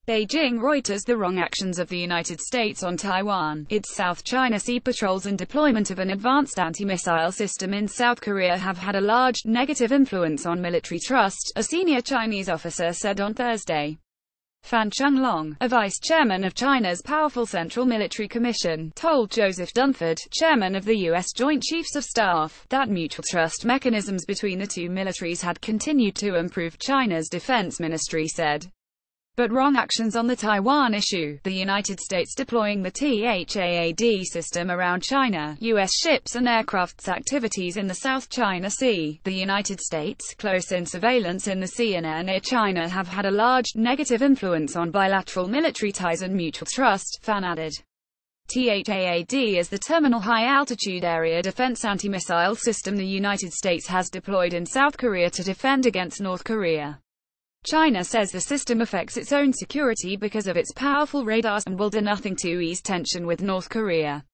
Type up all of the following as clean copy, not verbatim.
Beijing. Reuters. The wrong actions of the United States on Taiwan, its South China Sea patrols and deployment of an advanced anti-missile system in South Korea have had a large, negative influence on military trust, a senior Chinese officer said on Thursday. Fan Changlong, a vice-chairman of China's powerful Central Military Commission, told Joseph Dunford, chairman of the U.S. Joint Chiefs of Staff, that mutual trust mechanisms between the two militaries had continued to improve, China's defense ministry said. But wrong actions on the Taiwan issue, the United States deploying the THAAD system around China, U.S. ships and aircraft's activities in the South China Sea, the United States' close-in surveillance in the sea and air near China have had a large, negative influence on bilateral military ties and mutual trust, Fan added. THAAD is the Terminal High-Altitude Area Defense Anti-Missile System the United States has deployed in South Korea to defend against North Korea. China says the system affects its own security because of its powerful radars and will do nothing to ease tension with North Korea.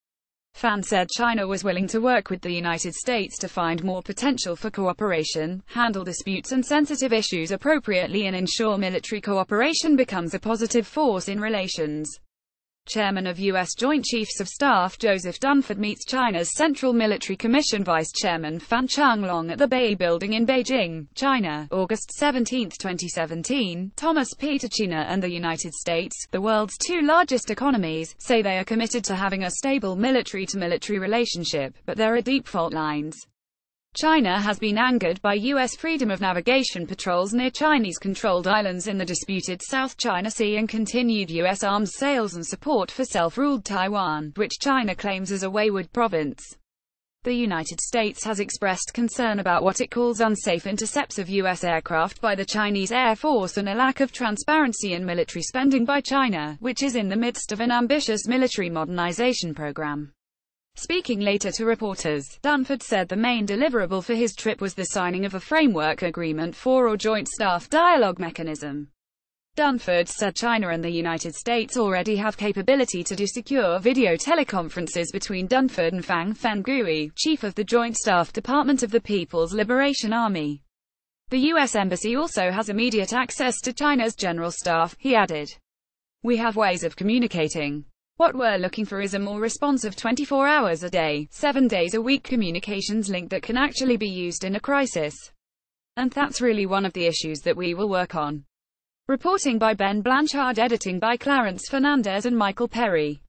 Fan said China was willing to work with the United States to find more potential for cooperation, handle disputes and sensitive issues appropriately and ensure military cooperation becomes a positive force in relations. Chairman of U.S. Joint Chiefs of Staff Joseph Dunford meets China's Central Military Commission Vice Chairman Fan Changlong at the Bay Building in Beijing, China, August 17, 2017. Thomas Peterchina and the United States, the world's two largest economies, say they are committed to having a stable military-to-military relationship, but there are deep fault lines. China has been angered by U.S. freedom of navigation patrols near Chinese-controlled islands in the disputed South China Sea and continued U.S. arms sales and support for self-ruled Taiwan, which China claims as a wayward province. The United States has expressed concern about what it calls unsafe intercepts of U.S. aircraft by the Chinese Air Force and a lack of transparency in military spending by China, which is in the midst of an ambitious military modernization program. Speaking later to reporters, Dunford said the main deliverable for his trip was the signing of a framework agreement for a joint staff dialogue mechanism. Dunford said China and the United States already have capability to do secure video teleconferences between Dunford and Fang Fengui, chief of the Joint Staff Department of the People's Liberation Army. The U.S. Embassy also has immediate access to China's general staff, he added. We have ways of communicating. What we're looking for is a more responsive 24 hours a day, 7 days a week communications link that can actually be used in a crisis. And that's really one of the issues that we will work on. Reporting by Ben Blanchard, editing by Clarence Fernandez and Michael Perry.